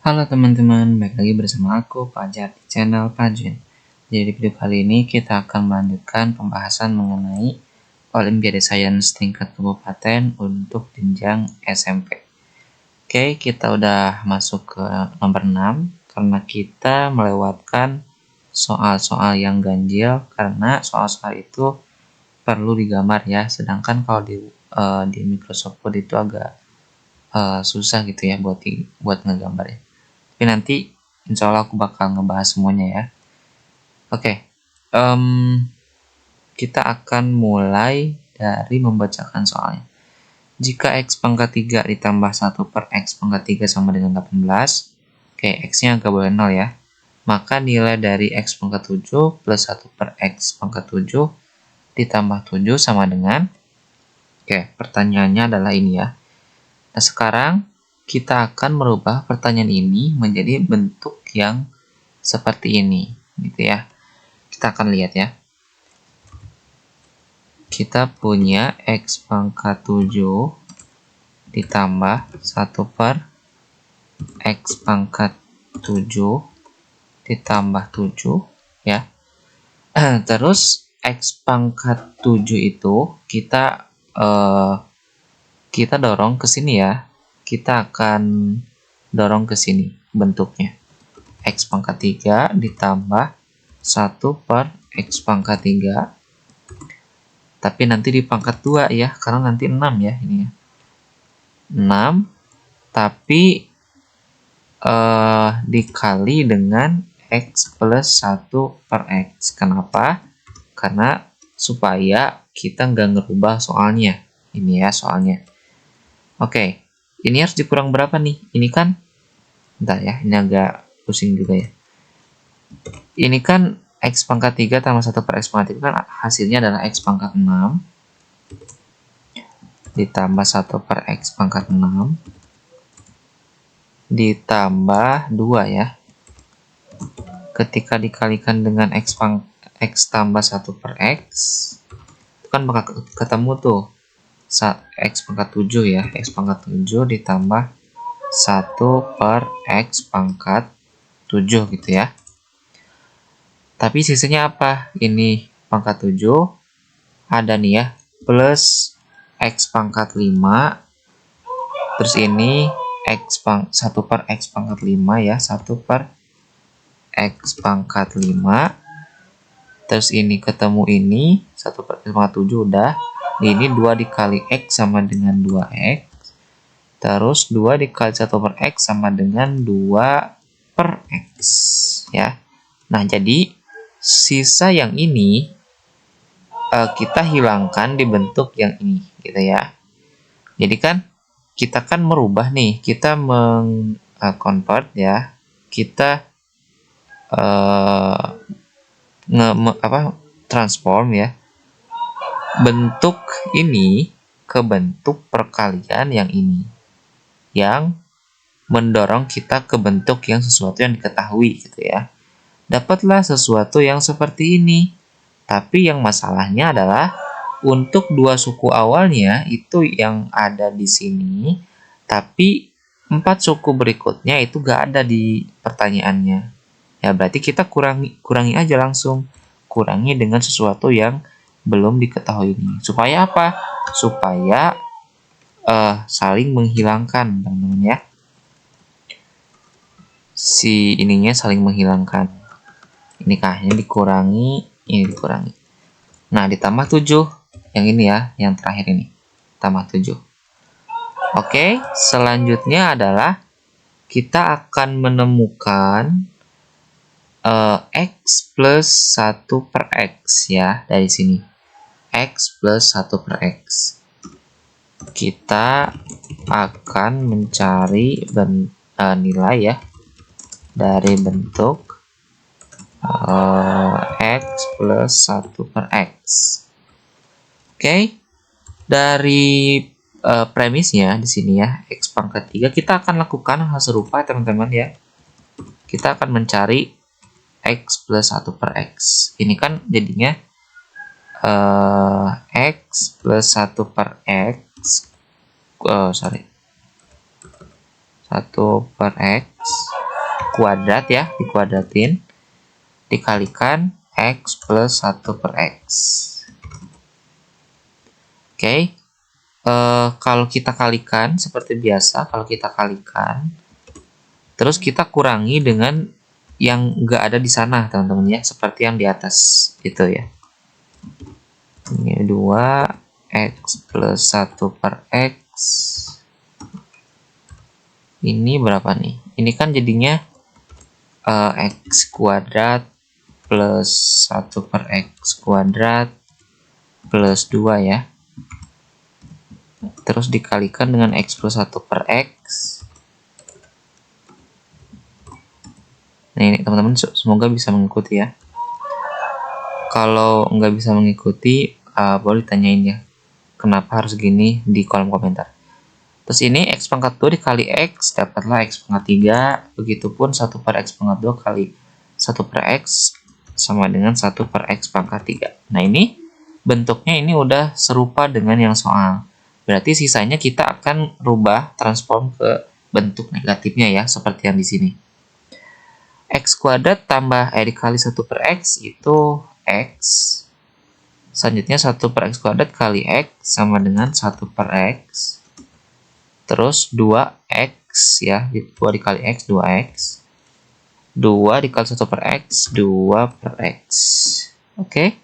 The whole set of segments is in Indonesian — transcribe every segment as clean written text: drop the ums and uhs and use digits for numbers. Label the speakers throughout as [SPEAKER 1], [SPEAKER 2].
[SPEAKER 1] Halo teman-teman, balik lagi bersama aku Fajar di channel Fajin. Jadi di video kali ini kita akan melanjutkan pembahasan mengenai Olimpiade Sains tingkat kabupaten untuk jenjang SMP. Oke, kita udah masuk ke nomor 6 karena kita melewatkan soal-soal yang ganjil karena soal-soal itu perlu digambar ya. Sedangkan kalau di Microsoft Word itu agak susah gitu ya buat ngegambar ya. Tapi nanti insya Allah aku bakal ngebahas semuanya ya. Oke, kita akan mulai dari membacakan soalnya. Jika X pangkat 3 ditambah 1 per X pangkat 3 sama dengan 18, oke, X-nya nggak boleh 0 ya. Maka nilai dari X pangkat 7 plus 1 per X pangkat 7 ditambah 7 sama dengan, oke, pertanyaannya adalah ini ya. Nah, sekarang kita akan merubah pertanyaan ini menjadi bentuk yang seperti ini, gitu ya. Kita akan lihat ya. Kita punya X pangkat 7 ditambah 1 per X pangkat 7 ditambah 7, ya. Terus X pangkat 7 itu kita dorong ke sini ya. Kita akan dorong ke sini bentuknya. X pangkat 3 ditambah 1 per X pangkat 3. Tapi nanti di pangkat 2 ya, karena nanti 6 ya ini ya. 6 tapi dikali dengan X plus 1 per X. Kenapa? Karena supaya kita nggak ngerubah soalnya. Ini ya soalnya. Oke, ini harus dikurang berapa nih? Ini kan, bentar ya, ini agak pusing juga ya. Ini kan X pangkat 3 tambah 1 per X pangkat 3 kan hasilnya adalah X pangkat 6 ditambah 1 per X pangkat 6 ditambah 2 ya. Ketika dikalikan dengan X tambah 1 per X, itu kan bakal ketemu tuh X pangkat 7 ya. X pangkat 7 ditambah 1 per X pangkat 7 gitu ya. Tapi sisanya apa? Ini pangkat 7 ada nih ya, plus X pangkat 5. Terus ini 1 per X pangkat 5 ya, 1 per X pangkat 5. Terus ini ketemu ini 1 per X pangkat 7 udah. Ini 2 dikali X sama dengan 2X. Terus 2 dikali 1 per X sama dengan 2 per X ya. Nah, jadi sisa yang ini kita hilangkan di bentuk yang ini gitu ya. Jadi kan kita kan merubah nih, kita convert ya. Kita transform ya bentuk ini ke bentuk perkalian yang ini, yang mendorong kita ke bentuk yang sesuatu yang diketahui gitu ya. Dapatlah sesuatu yang seperti ini. Tapi yang masalahnya adalah untuk dua suku awalnya itu yang ada di sini, tapi 4 suku berikutnya itu gak ada di pertanyaannya. Ya berarti kita kurangi aja langsung. Kurangi dengan sesuatu yang belum diketahui ini. Supaya apa? Supaya saling menghilangkan, teman-teman ya. Si ininya saling menghilangkan. Ini kahnya dikurangi, ini dikurangi. Nah, ditambah 7. Yang ini ya, yang terakhir ini. Tambah 7. Oke, selanjutnya adalah kita akan menemukan X plus 1 per X ya, dari sini. X plus 1 per X. Kita akan mencari nilai ya dari bentuk X plus 1 per X. Oke, dari premisnya di sini ya, X pangkat 3, kita akan lakukan hal serupa teman-teman ya. Kita akan mencari X plus 1 per X. Ini kan jadinya X plus 1 per X. 1 per X kuadrat ya, dikuadratin, dikalikan X plus 1 per X. Oke, kalau kita kalikan, seperti biasa, kalau kita kalikan, terus kita kurangi dengan yang nggak ada di sana, teman-teman ya, seperti yang di atas, itu ya. Ini 2X plus 1 per X. Ini berapa nih? Ini kan jadinya X kuadrat plus 1 per X kuadrat plus 2 ya. Terus dikalikan dengan X plus 1 per X. Nah ini teman-teman, semoga bisa mengikuti ya. Kalau nggak bisa mengikuti, boleh ditanyain ya, kenapa harus gini di kolom komentar. Terus ini X pangkat 2 dikali X, dapatlah X pangkat 3. Begitupun 1 per X pangkat 2 kali 1 per X sama dengan 1 per X pangkat 3. Nah ini bentuknya ini udah serupa dengan yang soal. Berarti sisanya kita akan rubah, transform ke bentuk negatifnya ya, seperti yang di sini. X kuadrat tambah dikali 1 per X itu X. Selanjutnya 1 per X kuadrat kali X sama dengan 1 per X. Terus 2X ya, 2 dikali X, 2X. 2 dikali 1 per X, 2 per X. Oke.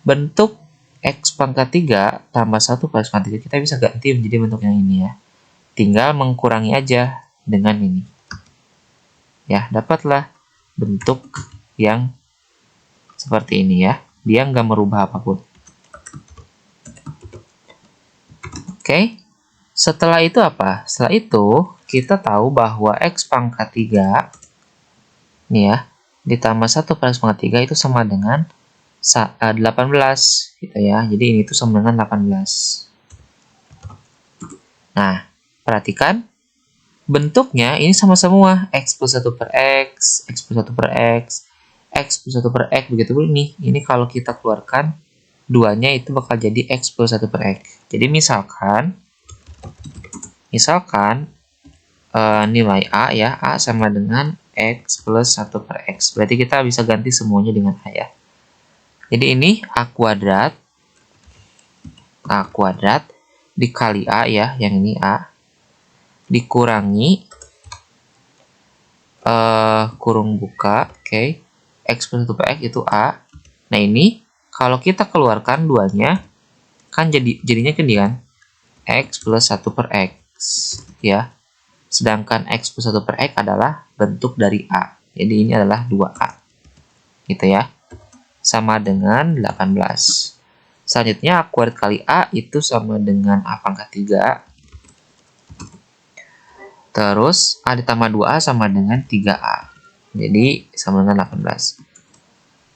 [SPEAKER 1] Bentuk X pangkat 3 tambah 1 per X pangkat 3 kita bisa ganti menjadi bentuk yang ini ya. Tinggal mengurangi aja dengan ini. Ya, dapatlah bentuk yang seperti ini ya. Dia nggak merubah apapun. Oke. Setelah itu apa? Setelah itu kita tahu bahwa X pangkat 3 nih ya, ditambah 1 per X pangkat 3 itu sama dengan 18 gitu ya. Jadi ini tuh sama dengan 18. Nah, perhatikan bentuknya ini sama semua. X plus 1 per X, X plus 1 per X, X plus 1 per X, begitu pun ini. Ini kalau kita keluarkan duanya itu bakal jadi X plus 1 per X. Jadi misalkan nilai A ya, A sama dengan X plus 1 per X. Berarti kita bisa ganti semuanya dengan A ya. Jadi ini A kuadrat dikali A ya, yang ini A, dikurangi kurung buka, oke, X plus 1 per X itu A. Nah ini kalau kita keluarkan duanya kan jadinya kan X plus 1 per X ya. Sedangkan X plus 1 per X adalah bentuk dari A. Jadi ini adalah 2A. Gitu ya. Sama dengan 18. Selanjutnya A kuadrat kali A itu sama dengan A pangkat 3. Terus A ditambah 2A sama dengan 3A. Jadi sama dengan 18.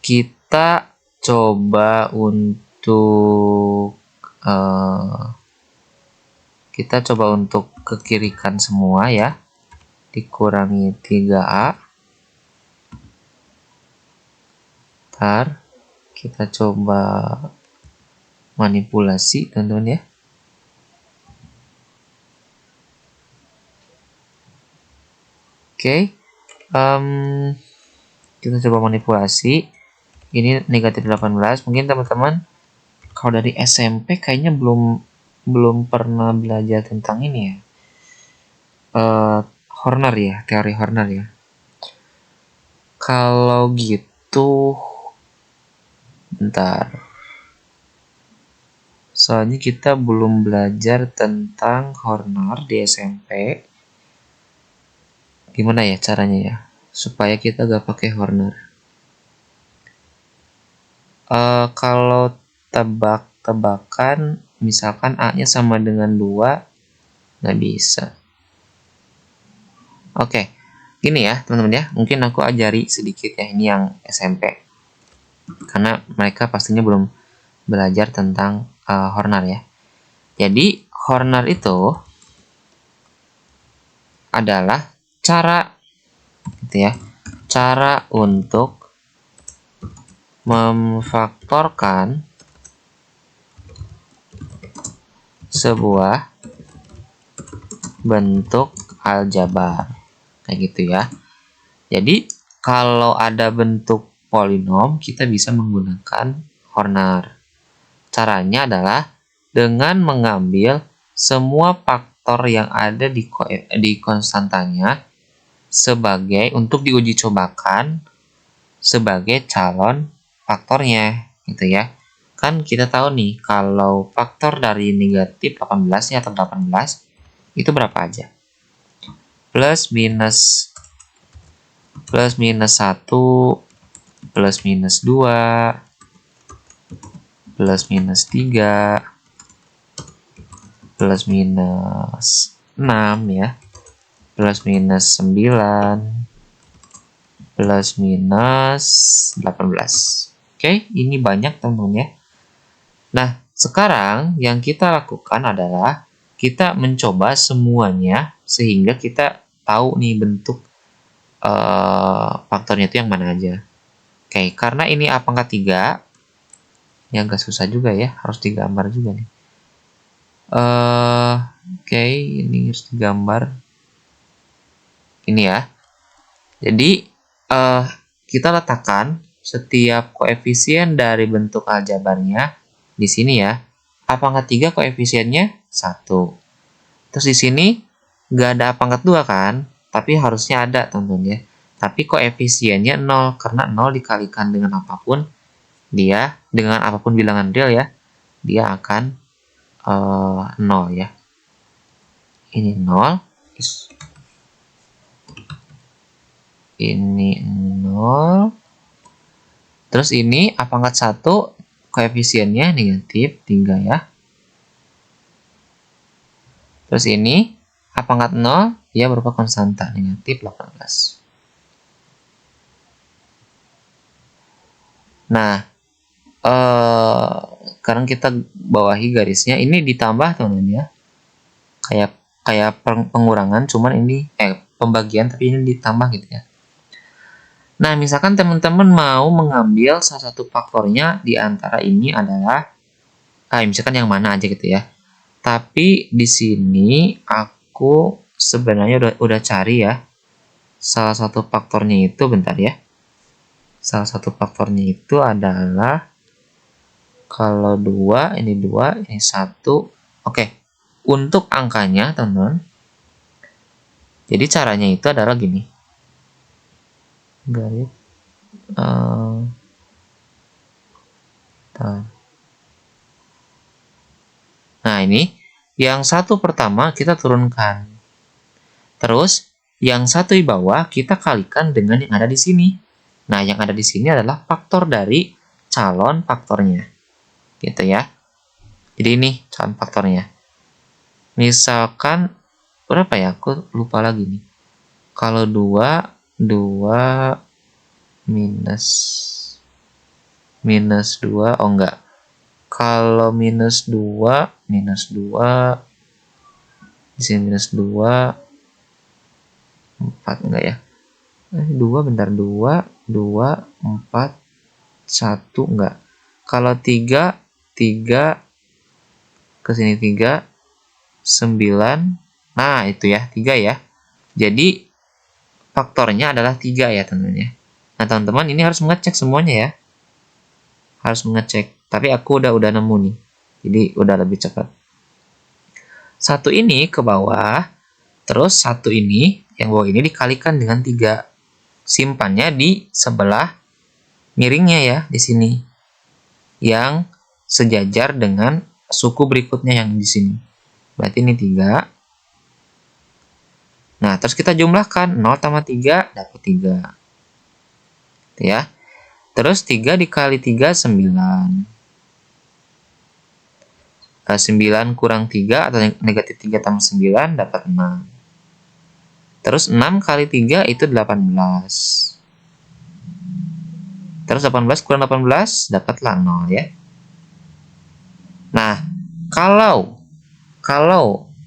[SPEAKER 1] Kita coba untuk kekirikan semua ya. Dikurangi 3A. Ntar kita coba manipulasi teman-teman ya. Oke. Kita coba manipulasi. Ini negatif 18. Mungkin teman-teman kalau dari SMP kayaknya belum pernah belajar tentang ini ya. Horner ya, teori Horner ya. Kalau gitu, bentar. Soalnya kita belum belajar tentang Horner di SMP. Gimana ya caranya ya, supaya kita gak pakai Horner? Kalau tebak-tebakan, misalkan A-nya sama dengan 2, nggak bisa. Oke, gini ya teman-teman ya, mungkin aku ajari sedikit ya, ini yang SMP. Karena mereka pastinya belum belajar tentang Horner ya. Jadi Horner itu adalah cara gitu ya, cara untuk memfaktorkan sebuah bentuk aljabar. Kayak gitu ya. Jadi, kalau ada bentuk polinom, kita bisa menggunakan Horner. Caranya adalah dengan mengambil semua faktor yang ada di konstantanya untuk diuji cobakan sebagai calon faktornya, gitu ya. Kan kita tahu nih, kalau faktor dari negatif 18 nya atau 18 itu berapa aja? Plus minus 1, plus minus 2, plus minus 3, plus minus 6 ya, plus minus 9, plus minus 18. Oke, ini banyak teman-teman ya. Nah, sekarang yang kita lakukan adalah kita mencoba semuanya sehingga kita tahu nih bentuk faktornya itu yang mana aja. Oke, karena ini A pangkat 3, ya agak susah juga ya, harus digambar juga nih. Oke, ini harus digambar. Ini ya. Jadi, kita letakkan setiap koefisien dari bentuk aljabarnya di sini ya. A pangkat 3 koefisiennya 1. Terus di sini nggak ada A pangkat 2 kan? Tapi harusnya ada teman-teman ya. Tapi koefisiennya 0, karena 0 dikalikan dengan apapun, dengan apapun bilangan real ya, dia akan 0 ya. Ini 0. Ini 0. Terus ini A pangkat 1 koefisiennya negatif 3 ya. Terus ini A pangkat 0, dia berupa konstanta, negatif 18. Nah, sekarang kita bawahi garisnya. Ini ditambah teman-teman ya. Kayak pengurangan, cuman ini pembagian, tapi ini ditambah gitu ya. Nah, misalkan teman-teman mau mengambil salah satu faktornya di antara ini adalah, misalkan yang mana aja gitu ya. Tapi di sini aku sebenarnya udah cari ya. Salah satu faktornya itu, bentar ya. Salah satu faktornya itu adalah, kalau 2, ini 1. Oke, untuk angkanya teman-teman. Jadi caranya itu adalah gini. Garis. Nah, ini yang satu pertama kita turunkan. Terus yang satu di bawah kita kalikan dengan yang ada di sini. Nah, yang ada di sini adalah faktor dari calon faktornya. Gitu ya. Jadi ini calon faktornya. Misalkan berapa ya? Aku lupa lagi nih. Kalau 2 minus 2, oh enggak. Kalau minus 2 di sini minus 2 4 enggak ya? 2 bentar, 2 4 1 enggak. Kalau 3 ke sini 3 9. Nah, itu ya, 3 ya. Jadi faktornya adalah 3 ya, teman-teman ya. Nah, teman-teman ini harus mengecek semuanya ya. Harus mengecek. Tapi aku udah nemu nih. Jadi udah lebih cepat. Satu ini ke bawah, terus satu ini yang bawah ini dikalikan dengan 3. Simpannya di sebelah miringnya ya, di sini. Yang sejajar dengan suku berikutnya yang di sini. Berarti ini 3. Nah, terus kita jumlahkan 0 tambah 3 dapat 3. Ya. Terus 3 dikali 3 9. 9 kurang 3 atau negatif 3 tambah 9 dapat 6. Terus 6 kali 3 itu 18. Terus 18 kurang 18 dapatlah 0 ya. Nah, kalau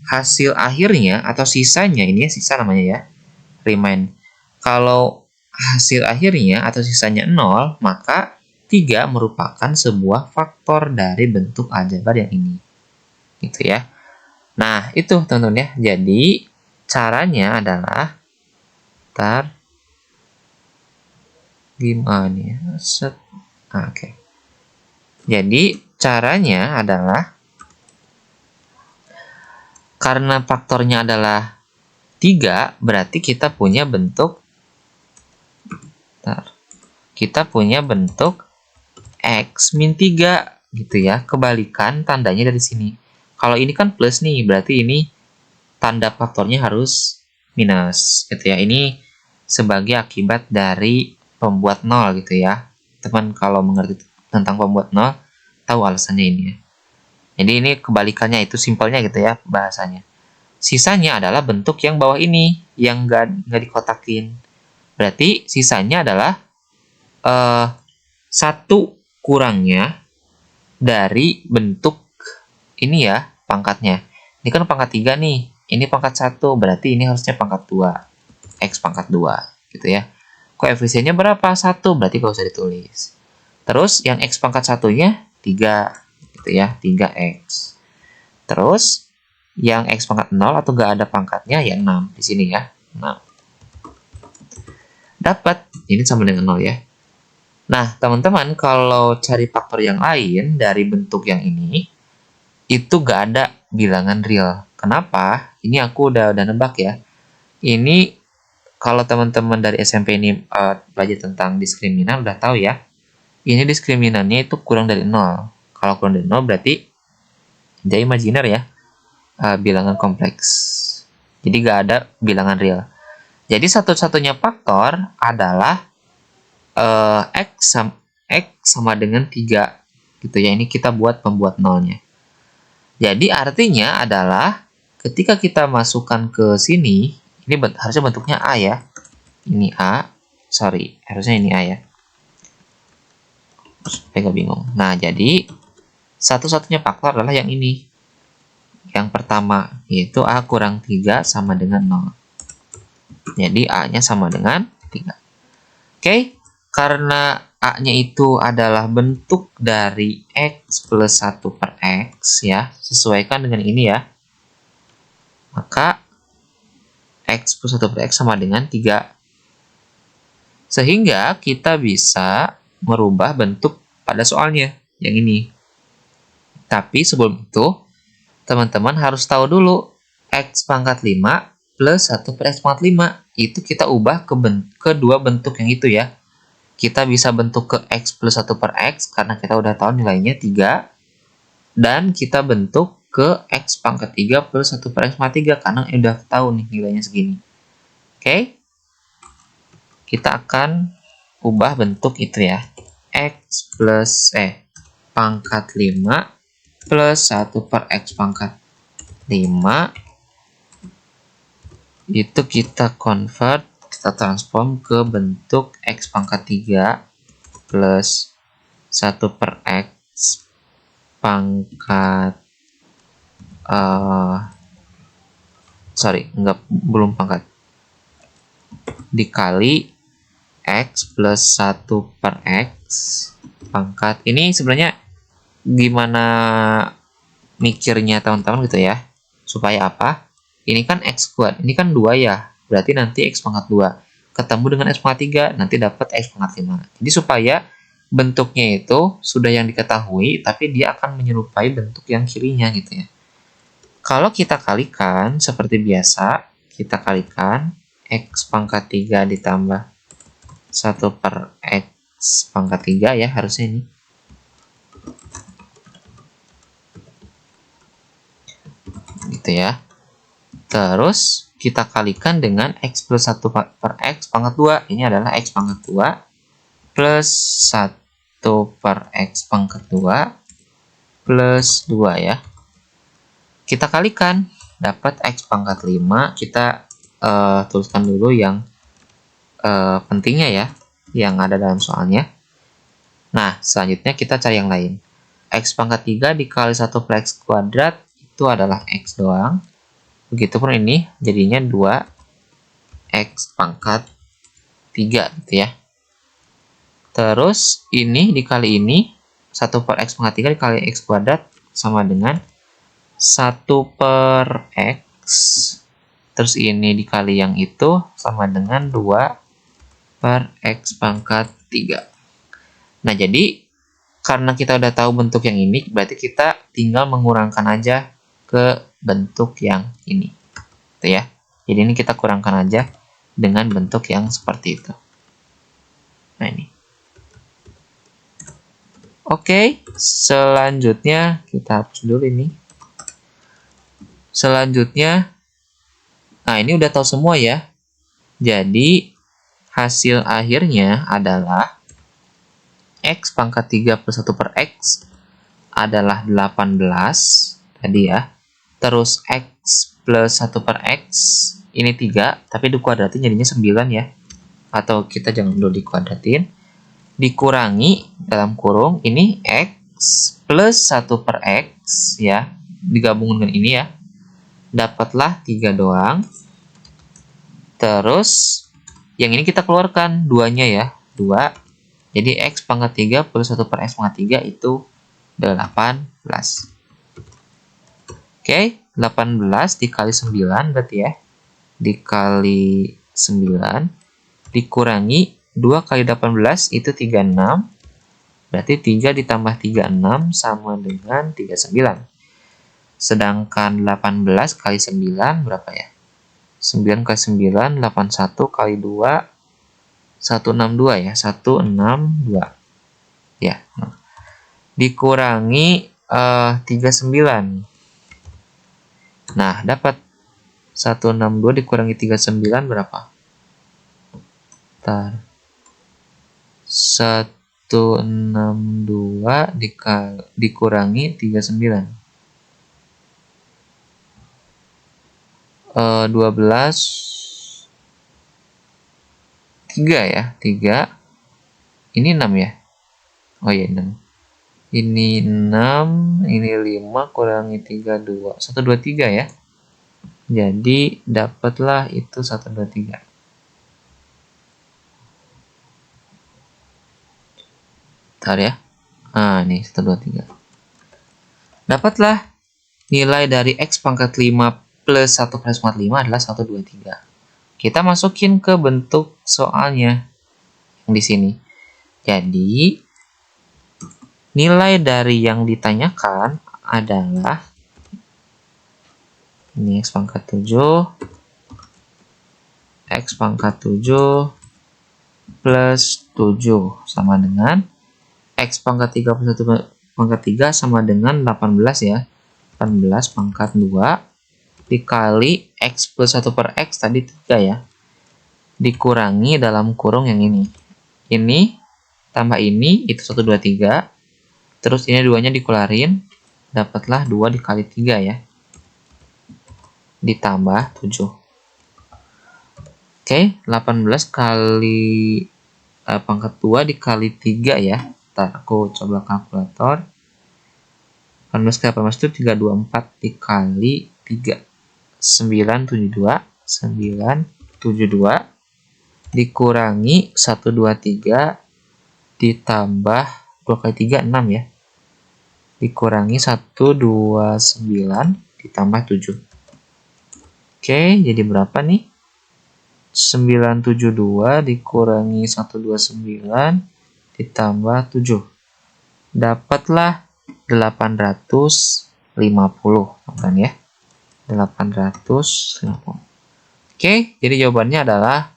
[SPEAKER 1] hasil akhirnya atau sisanya, ini sisa namanya ya, remind. Kalau hasil akhirnya atau sisanya 0, maka 3 merupakan sebuah faktor dari bentuk aljabar yang ini. Gitu ya. Nah, itu teman-teman ya. Jadi caranya adalah, gimana ya? Oke. Jadi caranya adalah, karena faktornya adalah 3, berarti kita punya bentuk X min 3 gitu ya. Kebalikan tandanya dari sini. Kalau ini kan plus nih, berarti ini tanda faktornya harus minus gitu ya. Ini sebagai akibat dari pembuat 0 gitu ya. Teman kalau mengerti tentang pembuat 0, tahu alasannya ini ya. Jadi ini kebalikannya, itu simpelnya gitu ya bahasanya. Sisanya adalah bentuk yang bawah ini, yang nggak dikotakin. Berarti sisanya adalah 1 kurangnya dari bentuk ini ya, pangkatnya. Ini kan pangkat 3 nih, ini pangkat 1, berarti ini harusnya pangkat 2. X pangkat 2 gitu ya. Koefisiennya berapa? 1, berarti nggak usah ditulis. Terus yang X pangkat 1-nya 3 gitu ya, 3X. Terus yang X pangkat 0 atau nggak ada pangkatnya ya 6 di sini ya. 6. Dapat, ini sama dengan 0 ya. Nah, teman-teman kalau cari faktor yang lain dari bentuk yang ini, itu nggak ada bilangan real. Kenapa? Ini aku udah nebak ya. Ini kalau teman-teman dari SMP ini belajar tentang diskriminan udah tahu ya. Ini diskriminannya itu kurang dari 0. Kalau kurang dari 0 berarti dia imajiner ya. Bilangan kompleks. Jadi nggak ada bilangan real. Jadi satu-satunya faktor adalah X sama dengan 3. Gitu ya. Ini kita buat pembuat 0-nya. Jadi artinya adalah ketika kita masukkan ke sini, ini harusnya bentuknya A ya. Ini A. Sorry, harusnya ini A ya. Supaya nggak bingung. Nah, jadi satu-satunya faktor adalah yang ini. Yang pertama, yaitu A kurang 3 sama dengan 0. Jadi A-nya sama dengan 3. Oke, karena A-nya itu adalah bentuk dari X plus 1 per X ya, sesuaikan dengan ini ya. Maka X plus 1 per X sama dengan 3. Sehingga kita bisa merubah bentuk pada soalnya, yang ini. Tapi sebelum itu, teman-teman harus tahu dulu X pangkat 5 plus 1 per X pangkat 5. Itu kita ubah ke dua bentuk yang itu ya. Kita bisa bentuk ke X plus 1 per X karena kita udah tahu nilainya 3. Dan kita bentuk ke X pangkat 3 plus 1 per X pangkat 3 karena udah tahu nih nilainya segini. Oke? Kita akan ubah bentuk itu ya. X plus pangkat 5 plus 1 per X pangkat 5 itu kita convert, kita transform ke bentuk X pangkat 3 plus 1 per X pangkat belum pangkat, dikali X plus 1 per X pangkat. Ini sebenarnya gimana mikirnya teman-teman gitu ya, supaya apa? Ini kan X kuadrat, ini kan 2 ya, berarti nanti X pangkat 2 ketemu dengan X pangkat 3, nanti dapat X pangkat 5. Jadi supaya bentuknya itu sudah yang diketahui, tapi dia akan menyerupai bentuk yang kirinya gitu ya. Kalau kita kalikan, seperti biasa, kita kalikan X pangkat 3 ditambah 1 per X pangkat 3 ya, harusnya ini. Gitu ya. Terus kita kalikan dengan X plus 1 per X pangkat 2. Ini adalah X pangkat 2 plus 1 per X pangkat 2 plus 2 ya. Kita kalikan, dapat X pangkat 5. Kita tuliskan dulu yang pentingnya ya, yang ada dalam soalnya. Nah, selanjutnya kita cari yang lain. X pangkat 3 dikali 1 per X kuadrat itu adalah X doang. Begitupun ini jadinya 2X pangkat 3 gitu ya. Terus ini dikali ini, 1 per X pangkat 3 dikali X kuadrat sama dengan 1 per X terus ini dikali yang itu sama dengan 2 per X pangkat 3. Nah, jadi karena kita udah tahu bentuk yang ini, berarti kita tinggal mengurangkan aja ke bentuk yang ini. Gitu ya. Jadi ini kita kurangkan aja dengan bentuk yang seperti itu. Nah, ini. Oke, selanjutnya kita hapus dulu ini. Selanjutnya, nah ini udah tahu semua ya. Jadi, hasil akhirnya adalah X pangkat 3 plus 1 per X adalah 18 tadi ya. Terus X plus 1 per X ini 3, tapi dikuadratin jadinya 9 ya. Atau kita jangan dulu dikuadratin. Dikurangi dalam kurung ini X plus 1 per X ya. Digabung dengan ini ya. Dapatlah 3 doang. Terus yang ini kita keluarkan 2-nya ya. 2. Jadi X pangkat 3 plus 1 per X pangkat 3 itu 18. Oke, 18 dikali 9 berarti ya. Dikali 9 dikurangi 2 kali 18 itu 36. Berarti 3 ditambah 36 sama dengan 39. Sedangkan 18 kali 9 berapa ya? 9 kali 9, 81 kali 2, 162 ya. 162. Ya. Dikurangi 39. Nah, dapat 162 dikurangi 39 berapa? Bentar. 162 dikurangi 39. 12 3 ya, 3. Ini 6 ya. Oh iya, 6. Ini 6, ini 5 kurangi 3 2. 123 ya. Jadi dapatlah itu 123. Bentar ya. Nah, ini 123. Dapatlah nilai dari X pangkat 5 plus 1 per X pangkat 5 adalah 123. Kita masukin ke bentuk soalnya yang di sini. Jadi, nilai dari yang ditanyakan adalah ini X pangkat 7 X pangkat 7 plus 7 sama dengan X pangkat 3 plus 1 pangkat 3 sama dengan 18 ya. 18 pangkat 2 dikali X plus 1 per X tadi 3 ya. Dikurangi dalam kurung yang ini. Ini tambah ini itu 123. Terus ini 2-nya dikeluarin. Dapatlah 2 dikali 3 ya. Ditambah 7. Oke, 18 kali pangkat 2 dikali 3 ya. Ntar aku coba kalkulator. 18 kali 18 itu 324 dikali 3. 972. 972 dikurangi 123 ditambah 2 kali 3, 6 ya. Dikurangi 129 ditambah 7. Oke, jadi berapa nih? 972 dikurangi 129 ditambah 7. Dapatlah 850, teman ya. 850. Oke, jadi jawabannya adalah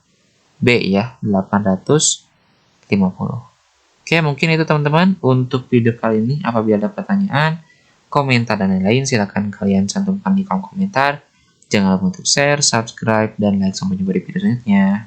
[SPEAKER 1] B ya, 850. Oke, mungkin itu teman-teman untuk video kali ini. Apabila ada pertanyaan, komentar, dan lain-lain, silakan kalian cantumkan di kolom komentar. Jangan lupa untuk share, subscribe, dan like. Sampai jumpa di video selanjutnya.